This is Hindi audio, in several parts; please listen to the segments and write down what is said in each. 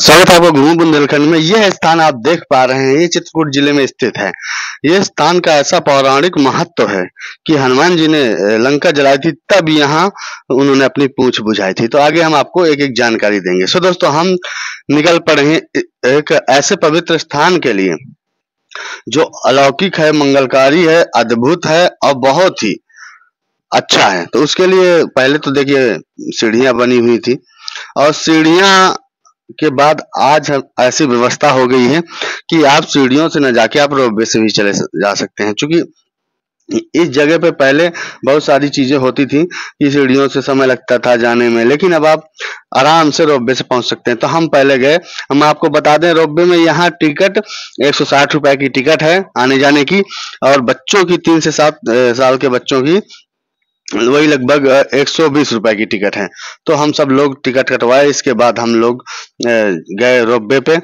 स्वागत है आपका घूम बुंदेलखंड में। यह स्थान आप देख पा रहे हैं, ये चित्रकूट जिले में स्थित है। यह स्थान का ऐसा पौराणिक महत्व है कि हनुमान जी ने लंका जलाई थी, तब यहाँ उन्होंने अपनी पूंछ बुझाई थी। तो आगे हम आपको एक एक जानकारी देंगे। सो दोस्तों, हम निकल पड़े हैं एक ऐसे पवित्र स्थान के लिए जो अलौकिक है, मंगलकारी है, अद्भुत है और बहुत ही अच्छा है। तो उसके लिए पहले तो देखिए सीढ़ियां बनी हुई थी, और सीढ़ियां के बाद आज ऐसी व्यवस्था हो गई है कि आप सीढ़ियों से न जाके आप रोपवे से भी चले जा सकते हैं। क्योंकि इस जगह पे पहले बहुत सारी चीजें होती थी कि सीढ़ियों से समय लगता था जाने में, लेकिन अब आप आराम से रोपवे से पहुंच सकते हैं। तो हम पहले गए। हम आपको बता दें, रोपवे में यहाँ टिकट 160 रुपए की टिकट है आने जाने की, और बच्चों की 3 से 7 साल के बच्चों की वही लगभग 120 रुपए की टिकट है। तो हम सब लोग टिकट कटवाए, इसके बाद हम लोग गए रोपवे पे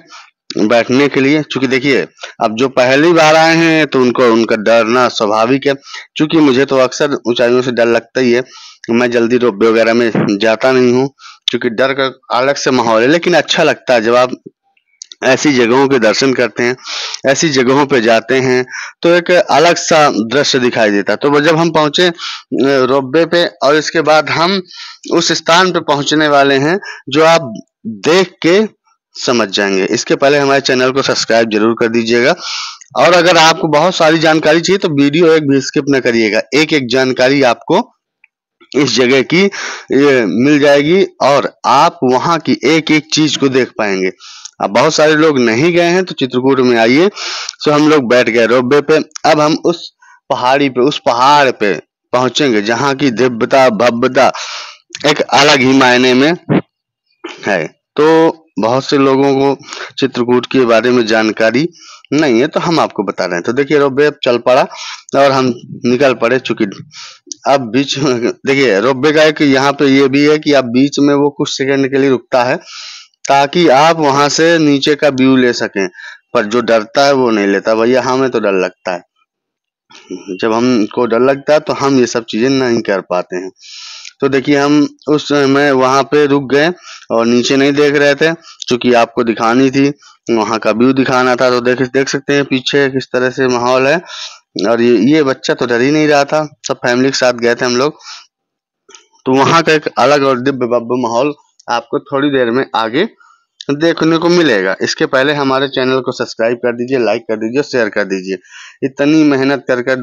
बैठने के लिए। चूंकि देखिए, अब जो पहली बार आए हैं तो उनका डरना स्वाभाविक है। चूंकि मुझे तो अक्सर ऊंचाइयों से डर लगता ही है, मैं जल्दी रोपवे वगैरह में जाता नहीं हूँ, क्योंकि डर का अलग से माहौल है। लेकिन अच्छा लगता है जब आप ऐसी जगहों के दर्शन करते हैं, ऐसी जगहों पे जाते हैं, तो एक अलग सा दृश्य दिखाई देता है। तो जब हम पहुंचे रोपवे पे, और इसके बाद हम उस स्थान पे पहुंचने वाले हैं जो आप देख के समझ जाएंगे। इसके पहले हमारे चैनल को सब्सक्राइब जरूर कर दीजिएगा, और अगर आपको बहुत सारी जानकारी चाहिए तो वीडियो एक भी स्किप न करिएगा। एक एक जानकारी आपको इस जगह की मिल जाएगी, और आप वहां की एक एक चीज को देख पाएंगे। अब बहुत सारे लोग नहीं गए हैं तो चित्रकूट में आइए। सो हम लोग बैठ गए रोपवे पे। अब हम उस पहाड़ी पे, उस पहाड़ पे पहुंचेंगे जहाँ की दिव्यता भव्यता एक अलग ही मायने में है। तो बहुत से लोगों को चित्रकूट के बारे में जानकारी नहीं है, तो हम आपको बता रहे हैं। तो देखिए, रोपवे चल पड़ा और हम निकल पड़े। चूंकि अब बीच में देखिए, रोपवे का एक यहाँ पे ये भी है कि आप बीच में वो कुछ सेकंड के लिए रुकता है ताकि आप वहां से नीचे का व्यू ले सकें। पर जो डरता है वो नहीं लेता। भैया, हमें तो डर लगता है। जब हमको डर लगता है तो हम ये सब चीजें नहीं कर पाते हैं। तो देखिए, हम उस समय वहां पे रुक गए और नीचे नहीं देख रहे थे, क्योंकि आपको दिखानी थी, वहां का व्यू दिखाना था। तो देख सकते हैं पीछे किस तरह से माहौल है। और ये बच्चा तो डर ही नहीं रहा था। सब फैमिली के साथ गए थे हम लोग। तो वहां का एक अलग और दिव्य भव्य माहौल आपको थोड़ी देर में आगे देखने को मिलेगा। इसके पहले हमारे चैनल को सब्सक्राइब कर दीजिए, लाइक कर दीजिए, शेयर कर दीजिए। इतनी मेहनत करके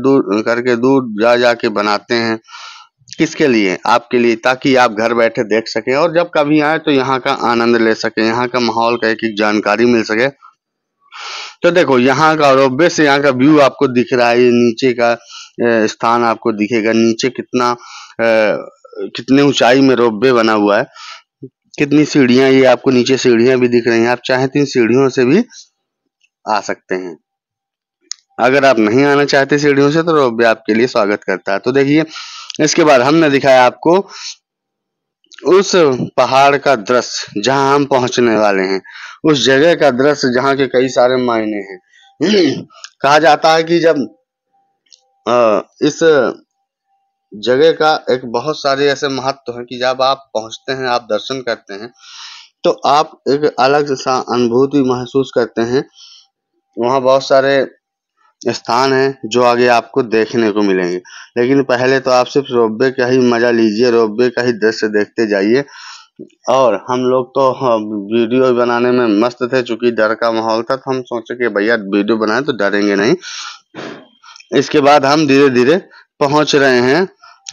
दूर जा जाके बनाते हैं, किसके लिए? आपके लिए, ताकि आप घर बैठे देख सकें, और जब कभी आए तो यहाँ का आनंद ले सके, यहाँ का माहौल का एक एक जानकारी मिल सके। तो देखो, यहाँ का रोपवे से यहाँ का व्यू आपको दिख रहा है। ये नीचे का स्थान आपको दिखेगा, नीचे कितने ऊंचाई में रोपवे बना हुआ है, कितनी सीढ़ियां, ये आपको नीचे सीढ़ियां भी दिख रही हैं। आप चाहें तो इन सीढ़ियों से भी आ सकते हैं। अगर आप नहीं आना चाहते सीढ़ियों से, तो रोपवे आपके लिए स्वागत करता है। तो देखिए, इसके बाद हमने दिखाया आपको उस पहाड़ का दृश्य जहां हम पहुंचने वाले हैं, उस जगह का दृश्य जहां के कई सारे मायने हैं। कहा जाता है कि जब इस जगह का एक बहुत सारे ऐसे महत्व है कि जब आप पहुंचते हैं, आप दर्शन करते हैं, तो आप एक अलग सा अनुभूति महसूस करते हैं। वहाँ बहुत सारे स्थान हैं जो आगे आपको देखने को मिलेंगे, लेकिन पहले तो आप सिर्फ रोपवे का ही मजा लीजिए, रोपवे का ही दृश्य देखते जाइए। और हम लोग तो वीडियो बनाने में मस्त थे। चूंकि डर का माहौल था, तो हम सोचे कि भैया वीडियो बनाए तो डरेंगे नहीं। इसके बाद हम धीरे धीरे पहुंच रहे हैं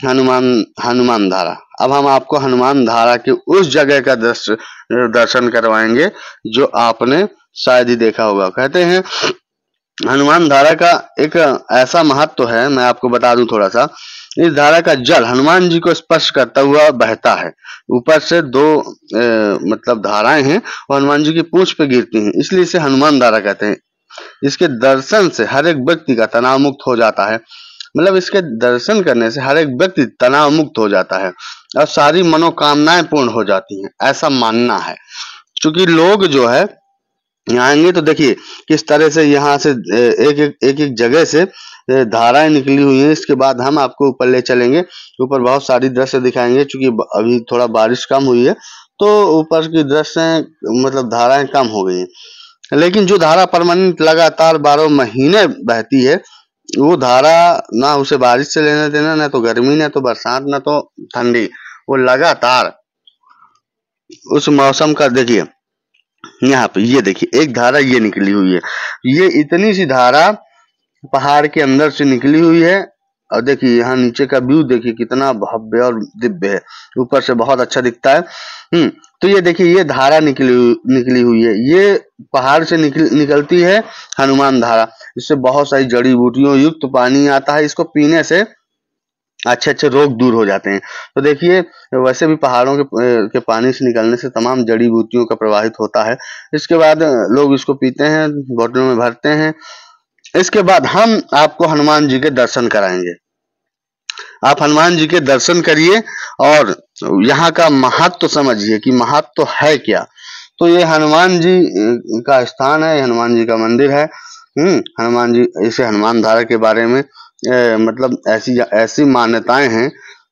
हनुमान धारा। अब हम आपको हनुमान धारा की उस जगह का दर्शन करवाएंगे जो आपने शायद ही देखा होगा। कहते हैं हनुमान धारा का एक ऐसा महत्व है, मैं आपको बता दूं थोड़ा सा। इस धारा का जल हनुमान जी को स्पर्श करता हुआ बहता है। ऊपर से दो मतलब धाराएं हैं, और हनुमान जी की पूंछ पे गिरती हैं, इसलिए इसे हनुमान धारा कहते हैं। इसके दर्शन से हर एक व्यक्ति का तनाव मुक्त हो जाता है। मतलब इसके दर्शन करने से हर एक व्यक्ति तनाव मुक्त हो जाता है और सारी मनोकामनाएं पूर्ण हो जाती हैं, ऐसा मानना है। क्योंकि लोग जो है यहाँ आएंगे तो देखिए किस तरह से यहाँ से एक जगह से धाराएं निकली हुई हैं। इसके बाद हम आपको ऊपर ले चलेंगे, ऊपर बहुत सारी दृश्य दिखाएंगे। क्योंकि अभी थोड़ा बारिश कम हुई है, तो ऊपर की दृश्य मतलब धाराएं कम हो गई, लेकिन जो धारा परमानेंट लगातार 12 महीने बहती है, वो धारा ना उसे बारिश से लेना देना, ना तो गर्मी, ना तो बरसात, ना तो ठंडी, वो लगातार उस मौसम का। देखिए यहाँ पे ये देखिए एक धारा ये निकली हुई है, ये इतनी सी धारा पहाड़ के अंदर से निकली हुई है। और देखिए यहाँ नीचे का व्यू देखिए कितना भव्य और दिव्य है, ऊपर से बहुत अच्छा दिखता है। तो ये देखिए ये धारा निकली हुई है, ये पहाड़ से निकलती है हनुमान धारा। इससे बहुत सारी जड़ी बूटियों युक्त पानी आता है, इसको पीने से अच्छे अच्छे रोग दूर हो जाते हैं। तो देखिए वैसे भी पहाड़ों के पानी से निकलने से तमाम जड़ी बूटियों का प्रवाहित होता है। इसके बाद लोग इसको पीते हैं, बोतलों में भरते हैं। इसके बाद हम आपको हनुमान जी के दर्शन कराएंगे। आप हनुमान जी के दर्शन करिए और यहाँ का महत्व समझिए कि महत्व है क्या। तो ये हनुमान जी का स्थान है, हनुमान जी का मंदिर है। हनुमान जी, इसे हनुमान धारा के बारे में मतलब ऐसी मान्यताएं हैं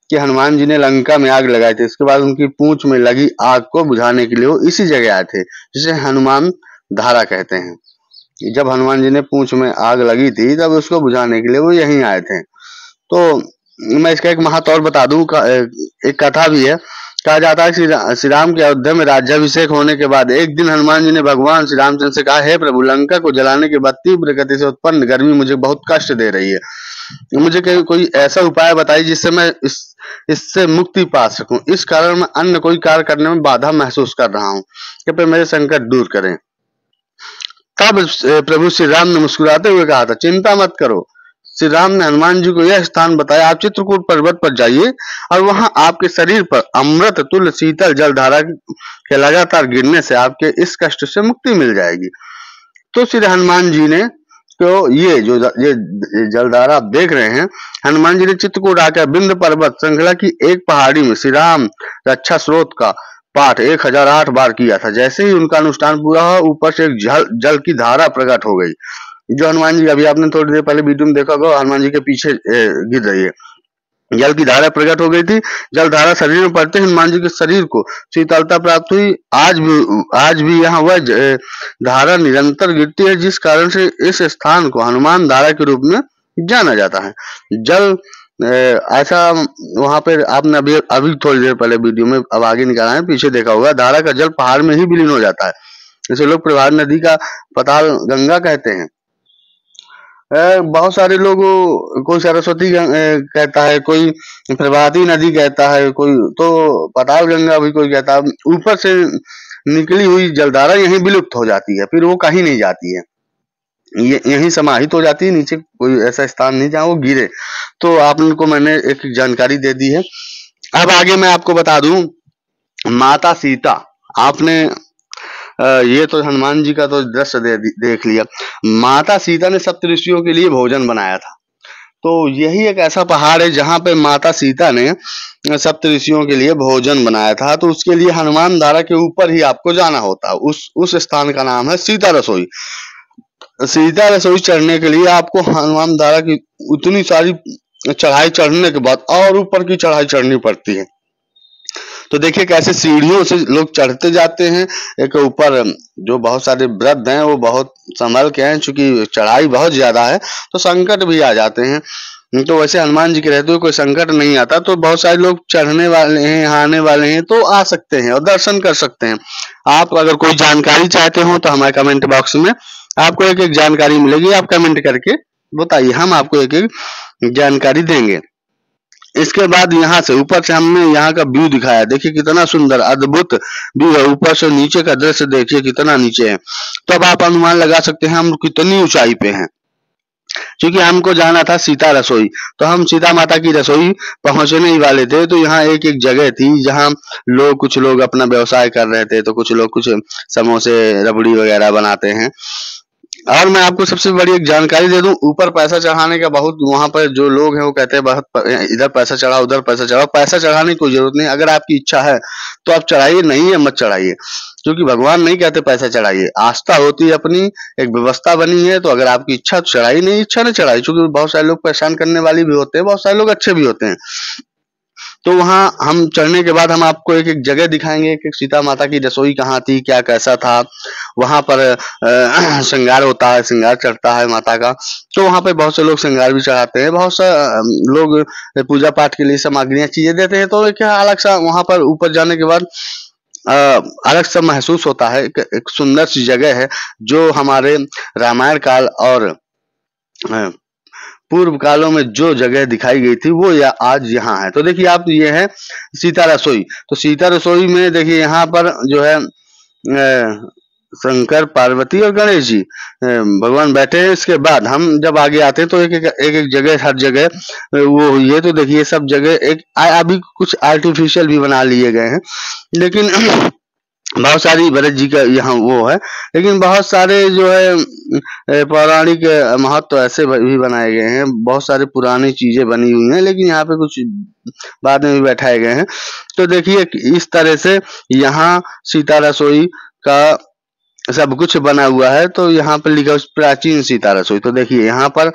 कि हनुमान जी ने लंका में आग लगाई थी, इसके बाद उनकी पूंछ में लगी आग को बुझाने के लिए वो इसी जगह आए थे, जिसे हनुमान धारा कहते हैं। जब हनुमान जी ने पूंछ में आग लगी थी तब उसको बुझाने के लिए वो यहीं आए थे। तो मैं इसका एक महत्व और बता दूं, एक कथा भी है। कहा जाता है कि श्री राम के अयोध्या में राज्याभिषेक होने के बाद एक दिन हनुमान जी ने भगवान श्री रामचंद्र से कहा, हे प्रभु, लंका को जलाने के बाद तीव्र गति से उत्पन्न गर्मी मुझे बहुत कष्ट दे रही है, मुझे कोई ऐसा उपाय बताइए जिससे मैं इससे मुक्ति पा सकूं। इस कारण मैं अन्य कोई कार्य करने में बाधा महसूस कर रहा हूँ, कृपया मेरे संकट दूर करें। तब प्रभु श्री राम ने मुस्कुराते हुए कहा था, चिंता मत करो। श्री राम ने हनुमान जी को यह स्थान बताया, आप चित्रकूट पर्वत पर जाइए और वहां आपके शरीर पर अमृत तुल्य शीतल जलधारा के लगातार गिरने से आपके इस कष्ट से मुक्ति मिल जाएगी। तो श्री हनुमान जी ने, तो ये जलधारा आप देख रहे हैं, हनुमान जी ने चित्रकूट आकर बिंद पर्वत श्रृंखला की एक पहाड़ी में श्री राम रक्षा स्रोत का पाठ 1008 बार किया था। जैसे ही उनका अनुष्ठान पूरा हुआ, ऊपर से एक जल की धारा प्रकट हो गई, जो हनुमान जी, अभी आपने थोड़ी देर पहले वीडियो में देखा होगा, हनुमान जी के पीछे गिर रही है। जल की धारा प्रकट हो गई थी, जल धारा शरीर में पड़ते हनुमान जी के शरीर को शीतलता प्राप्त हुई। आज भी यहाँ वह धारा निरंतर गिरती है, जिस कारण से इस स्थान को हनुमान धारा के रूप में जाना जाता है। जल ऐसा वहां पे आपने अभी थोड़ी देर पहले वीडियो में अब आगे निकाला है, पीछे देखा होगा, धारा का जल पहाड़ में ही विलीन हो जाता है। इसे लोग प्रभात नदी का पताल गंगा कहते हैं। बहुत सारे लोग, कोई सरस्वती कहता है, कोई प्रभाती नदी कहता है, कोई तो पताल गंगा भी कोई कहता है। ऊपर से निकली हुई जलधारा यहीं विलुप्त हो जाती है, फिर वो कहीं नहीं जाती है, ये यहीं समाहित हो जाती है, नीचे कोई ऐसा स्थान नहीं जहाँ वो गिरे। तो आप उनको मैंने एक जानकारी दे दी है। अब आगे मैं आपको बता दूं, माता सीता, आपने ये तो हनुमान जी का तो दृश्य देख लिया। माता सीता ने सप्तऋषियों के लिए भोजन बनाया था। तो यही एक ऐसा पहाड़ है जहां पे माता सीता ने सप्तऋषियों के लिए भोजन बनाया था। तो उसके लिए हनुमान धारा के ऊपर ही आपको जाना होता। उस स्थान का नाम है सीता रसोई। सीता रसोई चढ़ने के लिए आपको हनुमान धारा की उतनी सारी चढ़ाई चढ़ने के बाद और ऊपर की चढ़ाई चढ़नी पड़ती है। तो देखिए कैसे सीढ़ियों से लोग चढ़ते जाते हैं। एक ऊपर जो बहुत सारे वृद्ध हैं वो बहुत संभल के हैं, चूंकि चढ़ाई बहुत ज्यादा है तो संकट भी आ जाते हैं। तो वैसे हनुमान जी के रहते हुए कोई संकट नहीं आता। तो बहुत सारे लोग चढ़ने वाले हैं, आने वाले हैं, तो आ सकते हैं और दर्शन कर सकते हैं। आप अगर कोई जानकारी चाहते हो तो हमारे कमेंट बॉक्स में आपको एक एक जानकारी मिलेगी, आप कमेंट करके बताइए, हम आपको एक एक जानकारी देंगे। इसके बाद यहाँ से ऊपर से हमने यहाँ का व्यू दिखाया, देखिए कितना सुंदर अद्भुत व्यू है। ऊपर से नीचे का दृश्य देखिए कितना नीचे है। तो अब आप अनुमान लगा सकते हैं हम कितनी ऊंचाई पे हैं। क्योंकि हमको जाना था सीता रसोई, तो हम सीता माता की रसोई पहुंचने ही वाले थे। तो यहाँ एक एक जगह थी जहाँ कुछ लोग अपना व्यवसाय कर रहे थे, तो कुछ लोग कुछ समोसे रबड़ी वगैरह बनाते हैं। और मैं आपको सबसे बड़ी एक जानकारी दे दूं, ऊपर पैसा चढ़ाने का बहुत, वहां पर जो लोग हैं वो कहते हैं बहुत इधर पैसा चढ़ाओ उधर पैसा चढ़ाओ। पैसा चढ़ाने की कोई जरूरत नहीं, अगर आपकी इच्छा है तो आप चढ़ाइए, नहीं है मत चढ़ाइए, क्योंकि भगवान नहीं कहते पैसा चढ़ाइए। आस्था होती है अपनी, एक व्यवस्था बनी है। तो अगर आपकी इच्छा तो चढ़ाई, नहीं इच्छा नहीं चढ़ाई, क्योंकि बहुत सारे लोग परेशान करने वाले भी होते हैं, बहुत सारे लोग अच्छे भी होते हैं। तो वहाँ हम चढ़ने के बाद हम आपको एक एक जगह दिखाएंगे कि सीता माता की रसोई कहाँ थी, क्या कैसा था। वहाँ पर श्रृंगार होता है, श्रृंगार चढ़ता है माता का। तो वहाँ पे बहुत से लोग श्रृंगार भी चढ़ाते हैं, बहुत सा लोग पूजा पाठ के लिए सामग्रियाँ चीजें देते हैं। तो क्या अलग सा वहाँ पर ऊपर जाने के बाद अ, अलग सा महसूस होता है। एक सुंदर सी जगह है जो हमारे रामायण काल और पूर्व कालों में जो जगह दिखाई गई थी वो आज यहाँ है। तो देखिए आप, ये है सीता रसोई। तो सीता रसोई में देखिए यहाँ पर जो है शंकर, पार्वती और गणेश जी भगवान बैठे हैं। इसके बाद हम जब आगे आते हैं तो एक जगह, हर जगह वो, ये तो देखिए सब जगह एक अभी कुछ आर्टिफिशियल भी बना लिए गए हैं, लेकिन बहुत सारी भरत जी का यहाँ वो है, लेकिन बहुत सारे जो है पौराणिक महत्व ऐसे भी बनाए गए हैं। बहुत सारे पुरानी चीजें बनी हुई हैं, लेकिन यहाँ पे कुछ बाद में भी बैठाए गए हैं। तो देखिए इस तरह से यहाँ सीता रसोई का सब कुछ बना हुआ है। तो यहाँ पर लिखा है प्राचीन सीता रसोई। तो देखिए यहाँ पर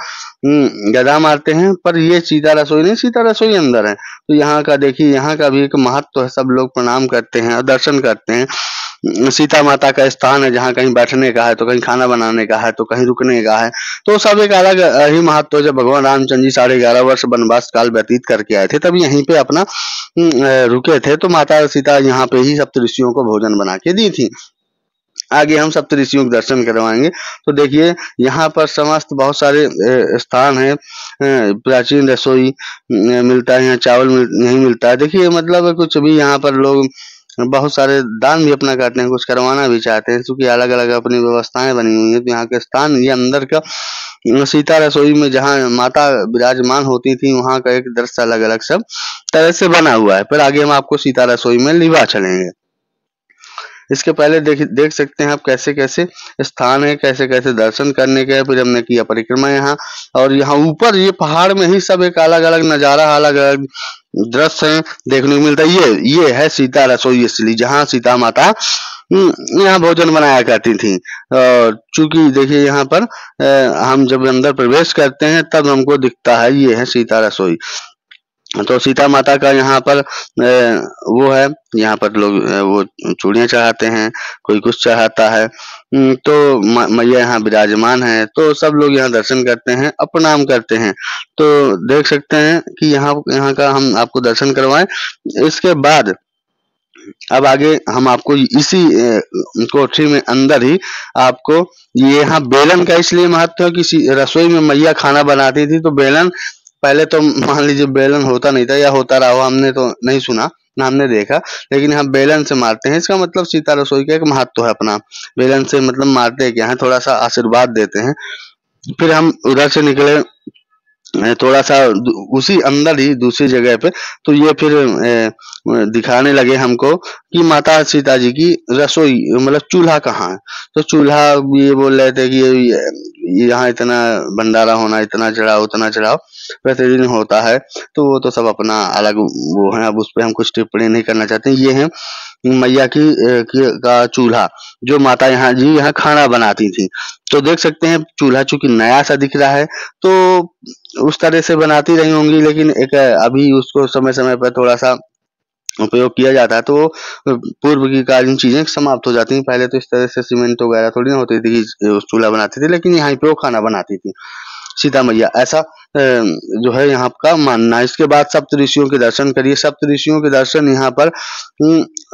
गदा मारते हैं, पर ये सीता रसोई नहीं, सीता रसोई अंदर है। तो यहाँ का देखिए, यहाँ का भी एक महत्व है। सब लोग प्रणाम करते हैं और दर्शन करते हैं। सीता माता का स्थान है, जहाँ कहीं बैठने का है, तो कहीं खाना बनाने का है, तो कहीं रुकने का है। तो सब एक अलग ही महत्व है। जब भगवान रामचंद्र जी 11.5 वर्ष वनवास काल व्यतीत करके आए थे, तब यहीं पे अपना रुके थे। तो माता सीता यहाँ पे ही सप्तऋषियों को भोजन बना के दी थी। आगे हम सप्तऋषियों के दर्शन करवाएंगे। तो देखिए यहाँ पर समस्त बहुत सारे स्थान है। प्राचीन रसोई मिलता है यहाँ, चावल नहीं मिलता है। देखिए मतलब कुछ भी यहाँ पर लोग बहुत सारे दान भी अपना करते हैं, कुछ करवाना भी चाहते हैं, क्योंकि अलग अलग अपनी व्यवस्थाएं बनी हुई हैं। तो यहाँ के स्थान, ये अंदर का सीता रसोई में जहाँ माता विराजमान होती थी, वहाँ का एक दृश्य अलग अलग सब तरह से बना हुआ है। फिर आगे हम आपको सीता रसोई में लिवा चलेंगे। इसके पहले देख सकते हैं आप कैसे कैसे स्थान है, कैसे कैसे दर्शन करने के। फिर हमने किया परिक्रमा यहाँ, और यहाँ ऊपर ये पहाड़ में ही सब एक अलग अलग नजारा, अलग अलग दृश्य है देखने को मिलता है। ये है सीता रसोई, इसलिए जहाँ सीता माता यहाँ भोजन बनाया करती थी। और चूंकि देखिए यहाँ पर हम जब अंदर प्रवेश करते हैं तब हमको दिखता है, ये है सीता रसोई। तो सीता माता का यहाँ पर वो है, यहाँ पर लोग वो चूड़ियाँ चढ़ाते हैं, कोई कुछ चढ़ाता है। तो मैया यहाँ विराजमान है, तो सब लोग यहाँ दर्शन करते हैं और प्रणाम करते हैं। तो देख सकते हैं कि यहाँ का हम आपको दर्शन करवाएं। इसके बाद अब आगे हम आपको इसी कोठरी में अंदर ही आपको, ये यहाँ बेलन का इसलिए महत्व है कि रसोई में मैया खाना बनाती थी। तो बेलन पहले तो मान लीजिए बेलन होता नहीं था, या होता रहा हो, हमने तो नहीं सुना ना हमने देखा, लेकिन हम बेलन से मारते हैं। इसका मतलब सीता रसोई का एक महत्व है अपना। बेलन से मतलब मारते क्या है, थोड़ा सा आशीर्वाद देते हैं। फिर हम उधर से निकले थोड़ा सा उसी अंदर ही दूसरी जगह पे। तो ये फिर दिखाने लगे हमको कि माता सीता जी की रसोई, मतलब चूल्हा कहाँ है। तो चूल्हा ये बोल रहे थे कि यहाँ इतना भंडारा होना, इतना चढ़ाओ उतना चढ़ाओ प्रतिदिन होता है। तो वो तो सब अपना अलग वो है, अब उस पर हम कुछ टिप्पणी नहीं करना चाहते। ये है मैया का चूल्हा, जो माता यहाँ खाना बनाती थी। तो देख सकते हैं चूल्हा चूंकि नया सा दिख रहा है, तो उस तरह से बनाती रही होंगी, लेकिन एक अभी उसको समय समय पर थोड़ा सा उपयोग किया जाता है। तो पूर्व की कालीन चीजें समाप्त हो जाती हैं। पहले तो इस तरह से सीमेंट वगैरह थोड़ी ना होती थी कि उस चूल्हा बनाते थे, लेकिन यहाँ पे वो खाना बनाती थी सीता मैया, ऐसा जो है यहाँ का मानना है। इसके बाद सप्तऋषियों के दर्शन करिए। सप्तऋषियों के दर्शन यहाँ पर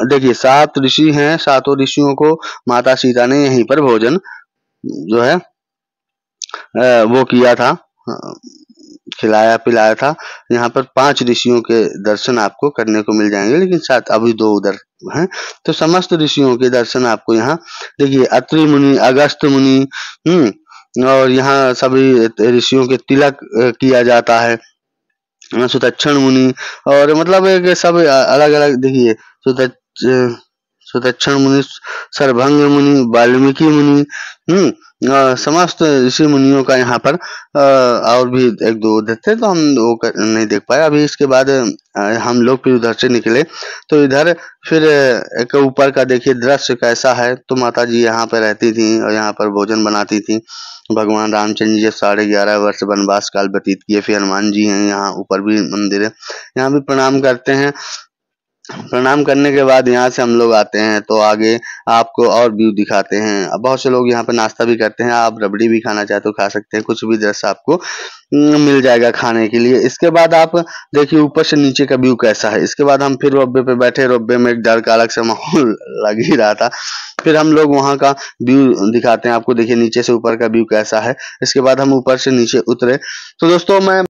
देखिए 7 ऋषि हैं, 7 ऋषियों को माता सीता ने यहीं पर भोजन जो है वो किया था, खिलाया पिलाया था। यहाँ पर 5 ऋषियों के दर्शन आपको करने को मिल जाएंगे, लेकिन साथ अभी 2 उधर हैं। तो समस्त ऋषियों के दर्शन आपको यहाँ देखिए, अत्रि मुनि, अगस्त्य मुनि, और यहाँ सभी ऋषियों के तिलक किया जाता है। सुदक्षिण मुनि, और मतलब एक सब अलग अलग देखिए, सुदक्षिण मुनि, सर्वभंग मुनि, वाल्मीकि मुनि, समस्त ऋषि मुनियों का यहाँ पर और भी 1-2 उधर थे, तो हम वो नहीं देख पाए। अभी इसके बाद हम लोग फिर उधर से निकले। तो इधर फिर एक ऊपर का देखिए दृश्य कैसा है। तो माता जी यहाँ पे रहती थी और यहाँ पर भोजन बनाती थी। भगवान रामचंद्र जी 11.5 वर्ष वनवास काल व्यतीत किए। फिर हनुमान जी हैं, यहाँ ऊपर भी मंदिर है, यहाँ भी प्रणाम करते हैं। प्रणाम करने के बाद यहाँ से हम लोग आते हैं तो आगे आपको और व्यू दिखाते हैं। अब बहुत से लोग यहाँ पे नाश्ता भी करते हैं, आप रबड़ी भी खाना चाहे तो खा सकते हैं, कुछ भी दृश्य आपको मिल जाएगा खाने के लिए। इसके बाद आप देखिए ऊपर से नीचे का व्यू कैसा है। इसके बाद हम फिर रोपवे पे बैठे, रोपवे में एक डर का अलग से माहौल लग ही रहा था। फिर हम लोग वहाँ का व्यू दिखाते हैं आपको, देखिए नीचे से ऊपर का व्यू कैसा है। इसके बाद हम ऊपर से नीचे उतरे। तो दोस्तों मैं